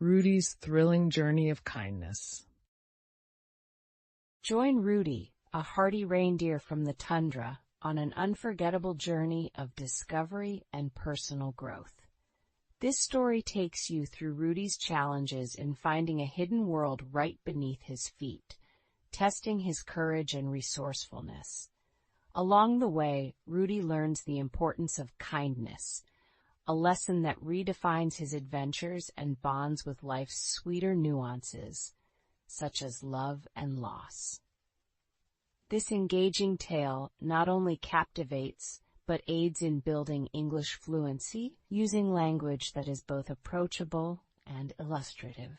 Rudy's thrilling journey of kindness. Join Rudy, a hardy reindeer from the tundra, on an unforgettable journey of discovery and personal growth. This story takes you through Rudy's challenges in finding a hidden world right beneath his feet, testing his courage and resourcefulness. Along the way, Rudy learns the importance of kindness, a lesson that redefines his adventures and bonds with life's sweeter nuances, such as love and loss. This engaging tale not only captivates, but aids in building English fluency using language that is both approachable and illustrative.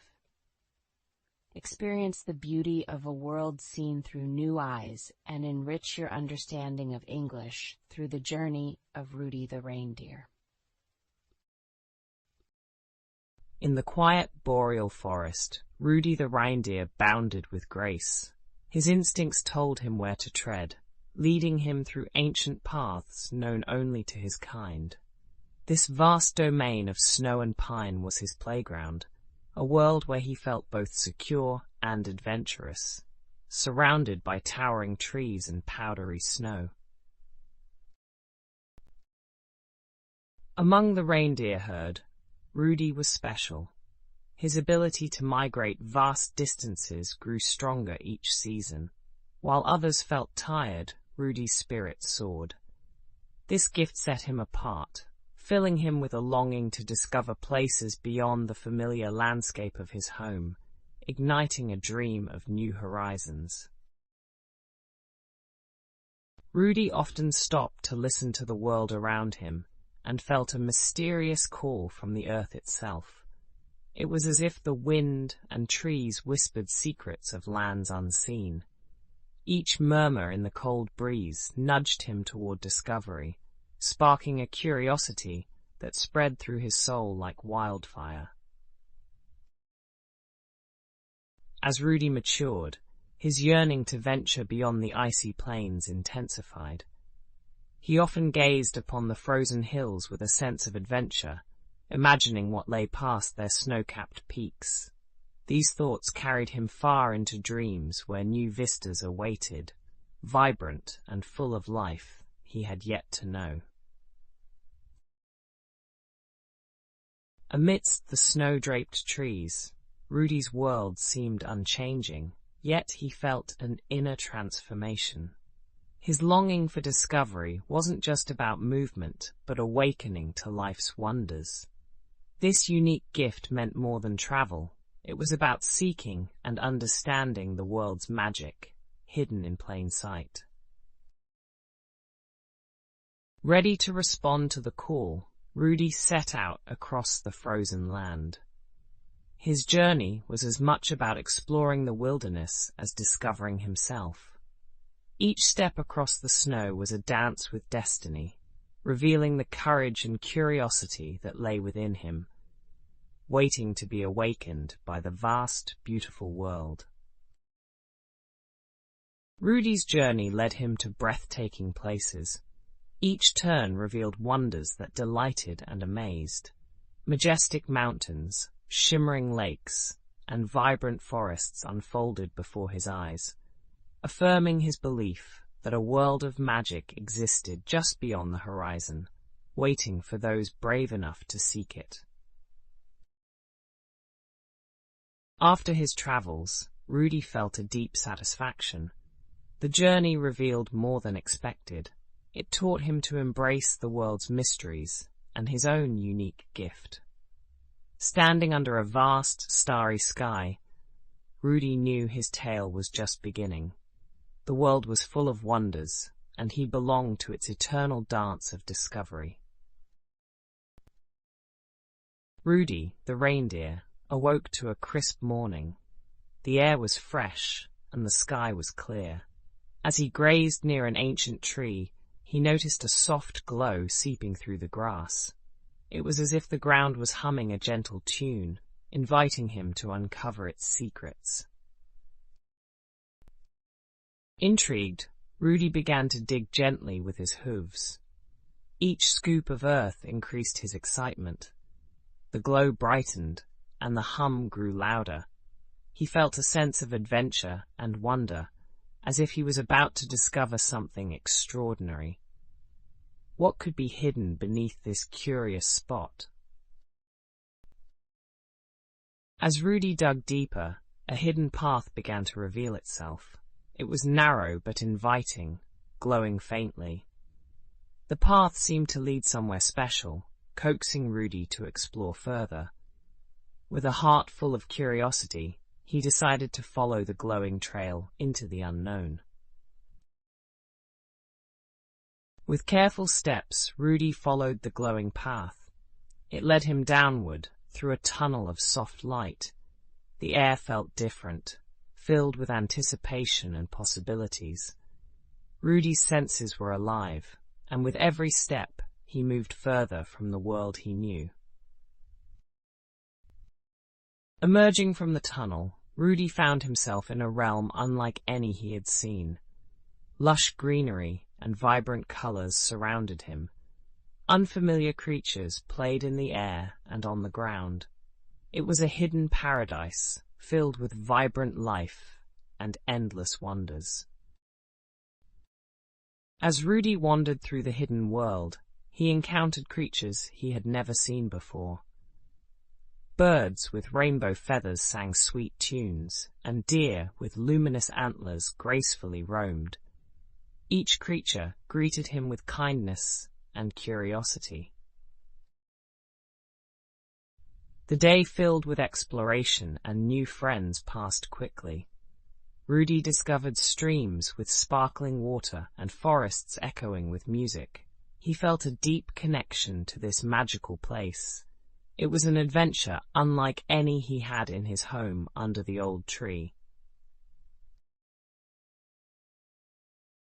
Experience the beauty of a world seen through new eyes and enrich your understanding of English through the journey of Rudy the reindeer. In the quiet boreal forest, Rudy the reindeer bounded with grace. His instincts told him where to tread, leading him through ancient paths known only to his kind. This vast domain of snow and pine was his playground, a world where he felt both secure and adventurous, surrounded by towering trees and powdery snow. Among the reindeer herd, Rudy was special. His ability to migrate vast distances grew stronger each season. While others felt tired, Rudy's spirit soared. This gift set him apart, filling him with a longing to discover places beyond the familiar landscape of his home, igniting a dream of new horizons. Rudy often stopped to listen to the world around him and felt a mysterious call from the earth itself. It was as if the wind and trees whispered secrets of lands unseen. Each murmur in the cold breeze nudged him toward discovery, sparking a curiosity that spread through his soul like wildfire. As Rudy matured, his yearning to venture beyond the icy plains intensified. He often gazed upon the frozen hills with a sense of adventure, imagining what lay past their snow-capped peaks. These thoughts carried him far into dreams where new vistas awaited, vibrant and full of life he had yet to know. Amidst the snow-draped trees, Rudy's world seemed unchanging, yet he felt an inner transformation. His longing for discovery wasn't just about movement, but awakening to life's wonders. This unique gift meant more than travel. It was about seeking and understanding the world's magic, hidden in plain sight. Ready to respond to the call, Rudy set out across the frozen land. His journey was as much about exploring the wilderness as discovering himself. Each step across the snow was a dance with destiny, revealing the courage and curiosity that lay within him, waiting to be awakened by the vast, beautiful world. Rudy's journey led him to breathtaking places. Each turn revealed wonders that delighted and amazed. Majestic mountains, shimmering lakes, and vibrant forests unfolded before his eyes, affirming his belief that a world of magic existed just beyond the horizon, waiting for those brave enough to seek it. After his travels, Rudy felt a deep satisfaction. The journey revealed more than expected. It taught him to embrace the world's mysteries and his own unique gift. Standing under a vast, starry sky, Rudy knew his tale was just beginning. The world was full of wonders, and he belonged to its eternal dance of discovery. Rudy, the reindeer, awoke to a crisp morning. The air was fresh, and the sky was clear. As he grazed near an ancient tree, he noticed a soft glow seeping through the grass. It was as if the ground was humming a gentle tune, inviting him to uncover its secrets. Intrigued, Rudy began to dig gently with his hooves. Each scoop of earth increased his excitement. The glow brightened, and the hum grew louder. He felt a sense of adventure and wonder, as if he was about to discover something extraordinary. What could be hidden beneath this curious spot? As Rudy dug deeper, a hidden path began to reveal itself. It was narrow but inviting, glowing faintly. The path seemed to lead somewhere special, coaxing Rudy to explore further. With a heart full of curiosity, he decided to follow the glowing trail into the unknown. With careful steps, Rudy followed the glowing path. It led him downward, through a tunnel of soft light. The air felt different, filled with anticipation and possibilities. Rudy's senses were alive, and with every step, he moved further from the world he knew. Emerging from the tunnel, Rudy found himself in a realm unlike any he had seen. Lush greenery and vibrant colors surrounded him. Unfamiliar creatures played in the air and on the ground. It was a hidden paradise, filled with vibrant life and endless wonders. As Rudy wandered through the hidden world, he encountered creatures he had never seen before. Birds with rainbow feathers sang sweet tunes, and deer with luminous antlers gracefully roamed. Each creature greeted him with kindness and curiosity. The day filled with exploration and new friends passed quickly. Rudy discovered streams with sparkling water and forests echoing with music. He felt a deep connection to this magical place. It was an adventure unlike any he had in his home under the old tree.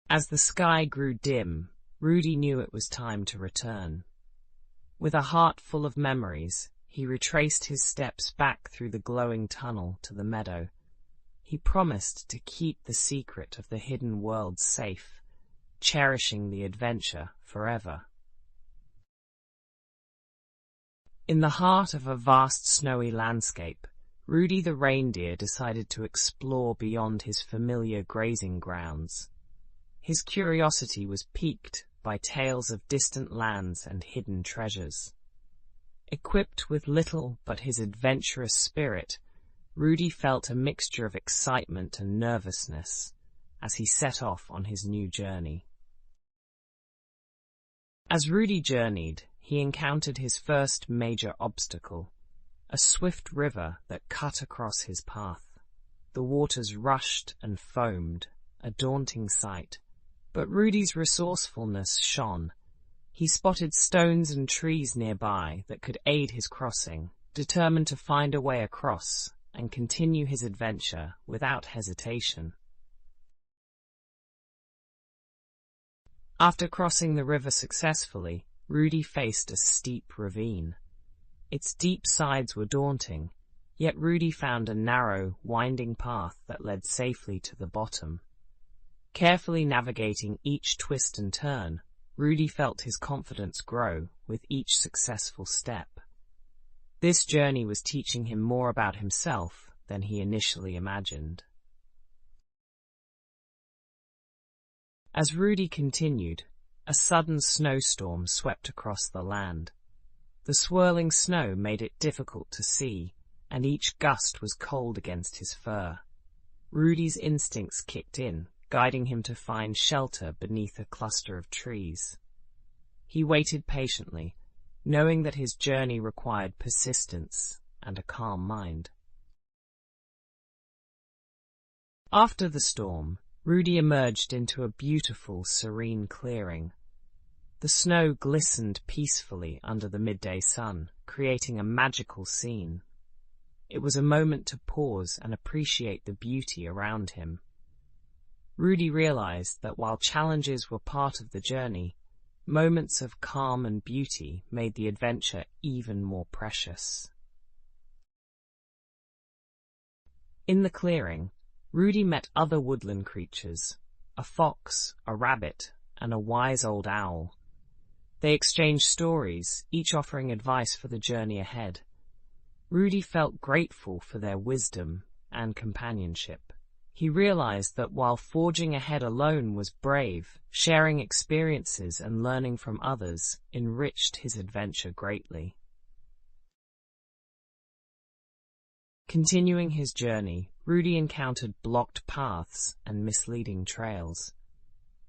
As the sky grew dim, Rudy knew it was time to return. With a heart full of memories, he retraced his steps back through the glowing tunnel to the meadow. He promised to keep the secret of the hidden world safe, cherishing the adventure forever. In the heart of a vast snowy landscape, Rudy the reindeer decided to explore beyond his familiar grazing grounds. His curiosity was piqued by tales of distant lands and hidden treasures. Equipped with little but his adventurous spirit, Rudy felt a mixture of excitement and nervousness as he set off on his new journey. As Rudy journeyed, he encountered his first major obstacle, a swift river that cut across his path. The waters rushed and foamed, a daunting sight. But Rudy's resourcefulness shone. He spotted stones and trees nearby that could aid his crossing, determined to find a way across and continue his adventure without hesitation. After crossing the river successfully, Rudy faced a steep ravine. Its deep sides were daunting, yet Rudy found a narrow, winding path that led safely to the bottom. Carefully navigating each twist and turn, Rudy felt his confidence grow with each successful step. This journey was teaching him more about himself than he initially imagined. As Rudy continued, a sudden snowstorm swept across the land. The swirling snow made it difficult to see, and each gust was cold against his fur. Rudy's instincts kicked in, guiding him to find shelter beneath a cluster of trees. He waited patiently, knowing that his journey required persistence and a calm mind. After the storm, Rudy emerged into a beautiful, serene clearing. The snow glistened peacefully under the midday sun, creating a magical scene. It was a moment to pause and appreciate the beauty around him. Rudy realized that while challenges were part of the journey, moments of calm and beauty made the adventure even more precious. In the clearing, Rudy met other woodland creatures, a fox, a rabbit, and a wise old owl. They exchanged stories, each offering advice for the journey ahead. Rudy felt grateful for their wisdom and companionship. He realized that while forging ahead alone was brave, sharing experiences and learning from others enriched his adventure greatly. Continuing his journey, Rudy encountered blocked paths and misleading trails.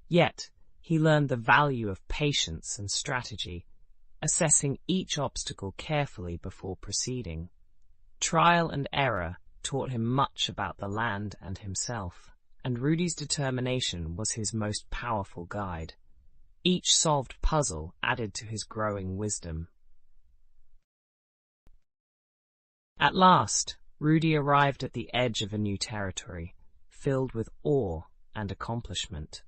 Yet, he learned the value of patience and strategy, assessing each obstacle carefully before proceeding. Trial and error taught him much about the land and himself, and Rudy's determination was his most powerful guide. Each solved puzzle added to his growing wisdom. At last, Rudy arrived at the edge of a new territory, filled with awe and accomplishment.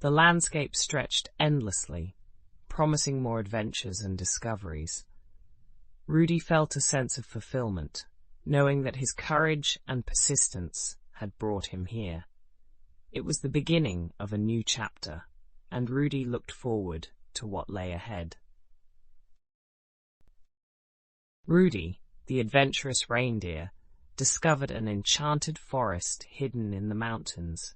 The landscape stretched endlessly, promising more adventures and discoveries. Rudy felt a sense of fulfillment, knowing that his courage and persistence had brought him here. It was the beginning of a new chapter, and Rudy looked forward to what lay ahead. Rudy, the adventurous reindeer, discovered an enchanted forest hidden in the mountains.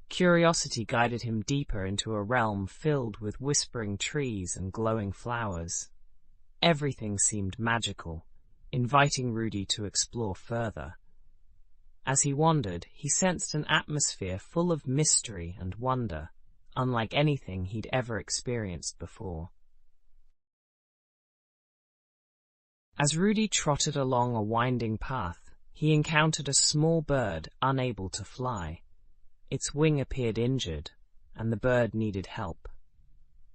Curiosity guided him deeper into a realm filled with whispering trees and glowing flowers. Everything seemed magical, inviting Rudy to explore further. As he wandered, he sensed an atmosphere full of mystery and wonder, unlike anything he'd ever experienced before. As Rudy trotted along a winding path, he encountered a small bird unable to fly. Its wing appeared injured, and the bird needed help.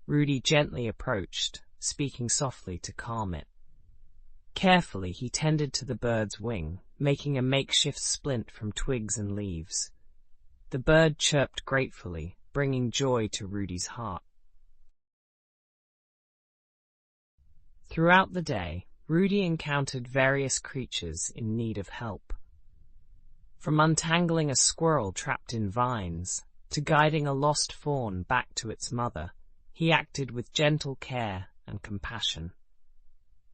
Rudy gently approached, speaking softly to calm it. Carefully, he tended to the bird's wing, making a makeshift splint from twigs and leaves. The bird chirped gratefully, bringing joy to Rudy's heart. Throughout the day, Rudy encountered various creatures in need of help. From untangling a squirrel trapped in vines to guiding a lost fawn back to its mother, he acted with gentle care and compassion.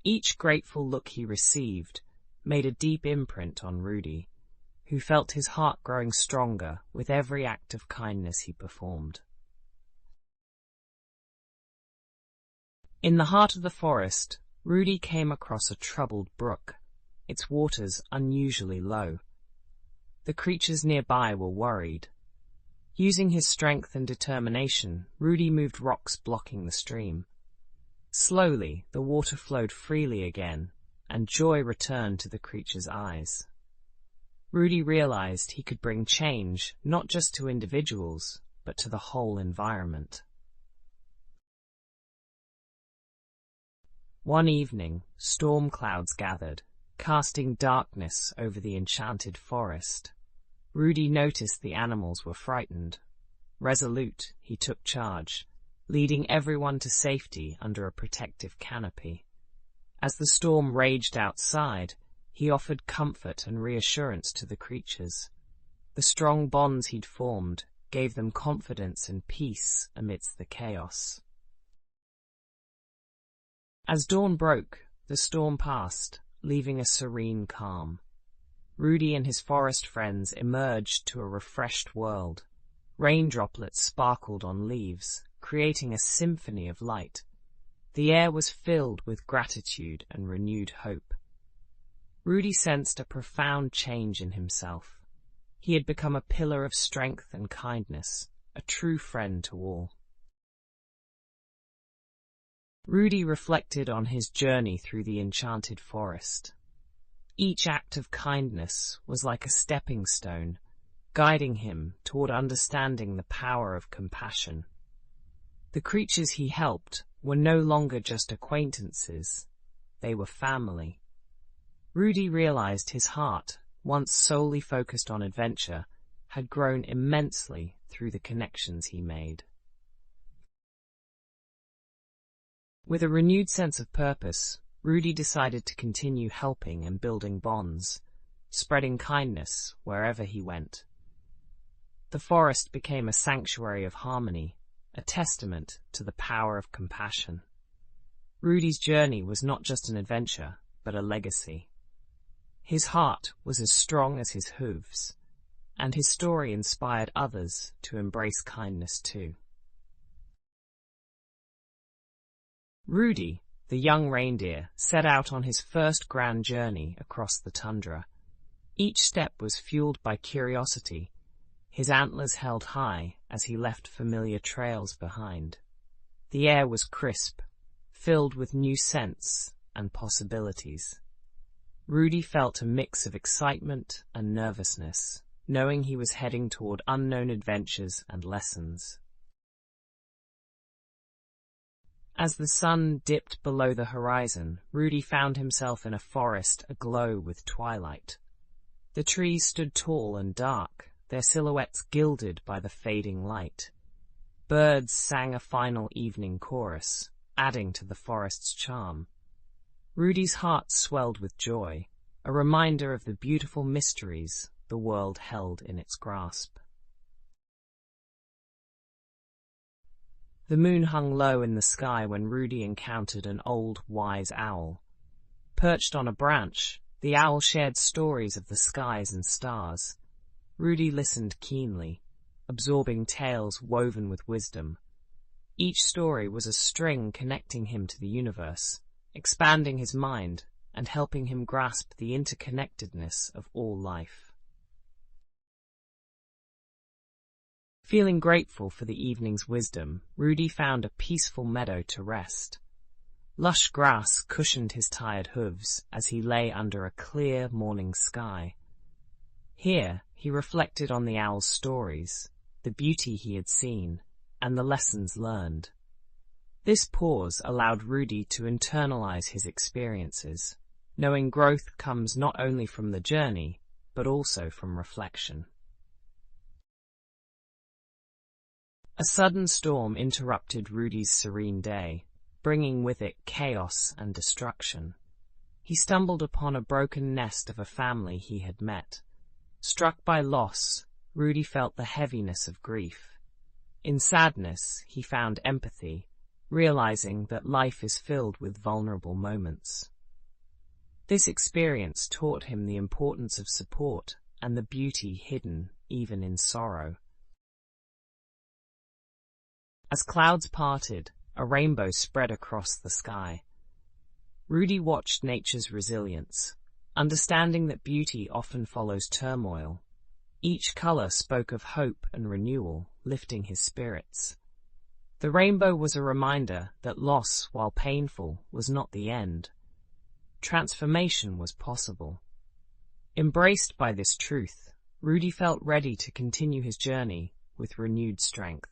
Each grateful look he received made a deep imprint on Rudy, who felt his heart growing stronger with every act of kindness he performed. In the heart of the forest, Rudy came across a troubled brook, its waters unusually low. The creatures nearby were worried. Using his strength and determination, Rudy moved rocks blocking the stream. Slowly, the water flowed freely again, and joy returned to the creatures' eyes. Rudy realized he could bring change not just to individuals, but to the whole environment. One evening, storm clouds gathered, casting darkness over the enchanted forest. Rudy noticed the animals were frightened. Resolute, he took charge, leading everyone to safety under a protective canopy. As the storm raged outside, he offered comfort and reassurance to the creatures. The strong bonds he'd formed gave them confidence and peace amidst the chaos. As dawn broke, the storm passed, leaving a serene calm. Rudy and his forest friends emerged to a refreshed world. Rain droplets sparkled on leaves, creating a symphony of light. The air was filled with gratitude and renewed hope. Rudy sensed a profound change in himself. He had become a pillar of strength and kindness, a true friend to all. Rudy reflected on his journey through the enchanted forest. Each act of kindness was like a stepping stone, guiding him toward understanding the power of compassion. The creatures he helped were no longer just acquaintances, they were family. Rudy realized his heart, once solely focused on adventure, had grown immensely through the connections he made. With a renewed sense of purpose, Rudy decided to continue helping and building bonds, spreading kindness wherever he went. The forest became a sanctuary of harmony, a testament to the power of compassion. Rudy's journey was not just an adventure, but a legacy. His heart was as strong as his hooves, and his story inspired others to embrace kindness too. Rudy, the young reindeer, set out on his first grand journey across the tundra. Each step was fueled by curiosity, his antlers held high as he left familiar trails behind. The air was crisp, filled with new scents and possibilities. Rudy felt a mix of excitement and nervousness, knowing he was heading toward unknown adventures and lessons. As the sun dipped below the horizon, Rudy found himself in a forest aglow with twilight. The trees stood tall and dark, their silhouettes gilded by the fading light. Birds sang a final evening chorus, adding to the forest's charm. Rudy's heart swelled with joy, a reminder of the beautiful mysteries the world held in its grasp. The moon hung low in the sky when Rudy encountered an old, wise owl. Perched on a branch, the owl shared stories of the skies and stars. Rudy listened keenly, absorbing tales woven with wisdom. Each story was a string connecting him to the universe, expanding his mind and helping him grasp the interconnectedness of all life. Feeling grateful for the evening's wisdom, Rudy found a peaceful meadow to rest. Lush grass cushioned his tired hooves as he lay under a clear morning sky. Here, he reflected on the owl's stories, the beauty he had seen, and the lessons learned. This pause allowed Rudy to internalize his experiences, knowing growth comes not only from the journey, but also from reflection. A sudden storm interrupted Rudy's serene day, bringing with it chaos and destruction. He stumbled upon a broken nest of a family he had met. Struck by loss, Rudy felt the heaviness of grief. In sadness, he found empathy, realizing that life is filled with vulnerable moments. This experience taught him the importance of support and the beauty hidden even in sorrow. As clouds parted, a rainbow spread across the sky. Rudy watched nature's resilience, understanding that beauty often follows turmoil. Each color spoke of hope and renewal, lifting his spirits. The rainbow was a reminder that loss, while painful, was not the end. Transformation was possible. Embraced by this truth, Rudy felt ready to continue his journey with renewed strength.